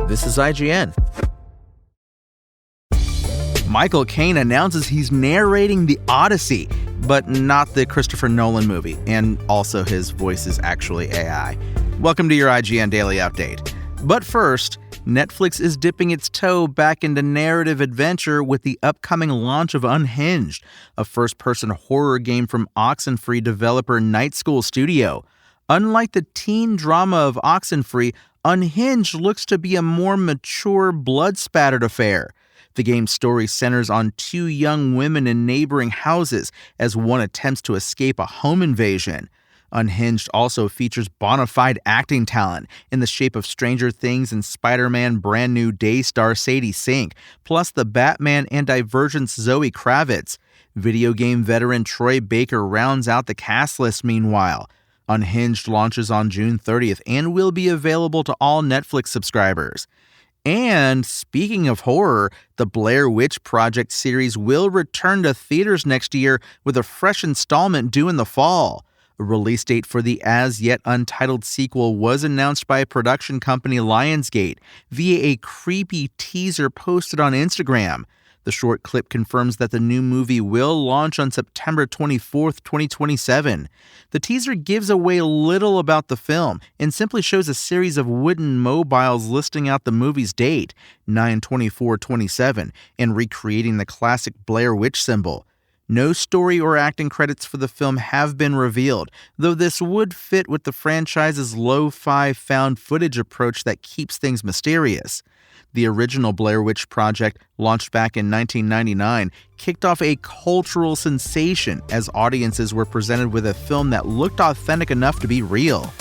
This is IGN. Michael Caine announces he's narrating the Odyssey, but not the Christopher Nolan movie, and also his voice is actually AI. Welcome to your IGN Daily Update. But first, Netflix is dipping its toe back into narrative adventure with the upcoming launch of Unhinged, a first-person horror game from Oxenfree developer Night School Studio. Unlike the teen drama of Oxenfree, Unhinged looks to be a more mature, blood-spattered affair. The game's story centers on two young women in neighboring houses as one attempts to escape a home invasion. Unhinged also features bona fide acting talent in the shape of Stranger Things and Spider-Man brand new day star Sadie Sink, plus the Batman and Divergent's Zoe Kravitz. Video game veteran Troy Baker rounds out the cast list meanwhile. Unhinged launches on June 30th and will be available to all Netflix subscribers. And speaking of horror, the Blair Witch Project series will return to theaters next year with a fresh installment due in the fall. A release date for the as-yet untitled sequel was announced by production company Lionsgate via a creepy teaser posted on Instagram. The short clip confirms that the new movie will launch on September 24th, 2027. The teaser gives away little about the film and simply shows a series of wooden mobiles listing out the movie's date, 9/24/27, and recreating the classic Blair Witch symbol. No story or acting credits for the film have been revealed, though this would fit with the franchise's lo-fi found footage approach that keeps things mysterious. The original Blair Witch Project, launched back in 1999, kicked off a cultural sensation as audiences were presented with a film that looked authentic enough to be real.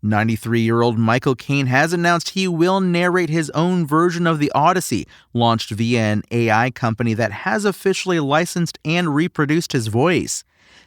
93-year-old Michael Caine has announced he will narrate his own version of the Odyssey, launched via an AI company that has officially licensed and reproduced his voice.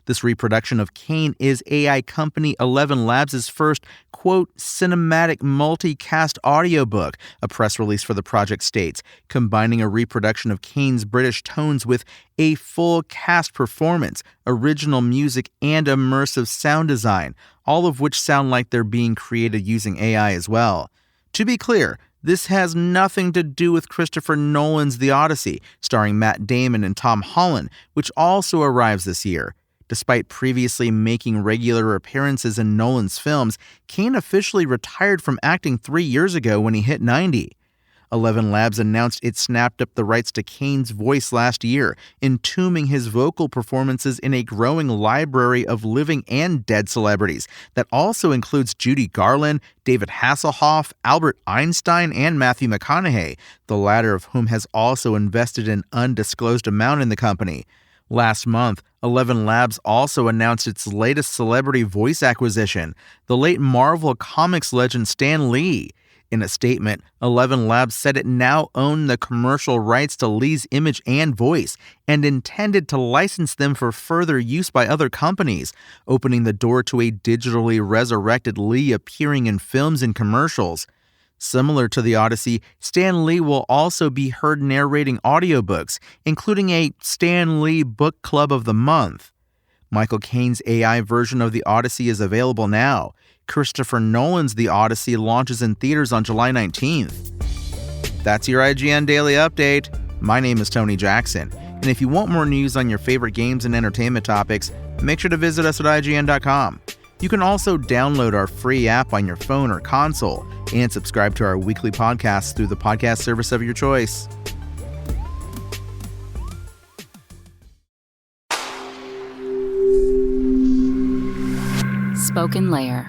This reproduction of Caine is AI company 11 Labs' first, quote, cinematic multicast audiobook, a press release for the project states, combining a reproduction of Caine's British tones with a full cast performance, original music, and immersive sound design, all of which sound like they're being created using AI as well. To be clear, this has nothing to do with Christopher Nolan's The Odyssey, starring Matt Damon and Tom Holland, which also arrives this year. Despite previously making regular appearances in Nolan's films, Caine officially retired from acting 3 years ago when he hit 90. 11 Labs announced it snapped up the rights to Caine's voice last year, entombing his vocal performances in a growing library of living and dead celebrities that also includes Judy Garland, David Hasselhoff, Albert Einstein, and Matthew McConaughey, the latter of whom has also invested an undisclosed amount in the company. Last month, 11 Labs also announced its latest celebrity voice acquisition, the late Marvel Comics legend Stan Lee. In a statement, 11 Labs said it now owned the commercial rights to Lee's image and voice and intended to license them for further use by other companies, opening the door to a digitally resurrected Lee appearing in films and commercials. Similar to the Odyssey, Stan Lee will also be heard narrating audiobooks, including a Stan Lee Book Club of the Month. Michael Caine's AI version of the Odyssey is available now. Christopher Nolan's The Odyssey launches in theaters on July 19th. That's your IGN Daily Update. My name is Tony Jackson, and if you want more news on your favorite games and entertainment topics, make sure to visit us at IGN.com. You can also download our free app on your phone or console and subscribe to our weekly podcasts through the podcast service of your choice. Spoken Layer.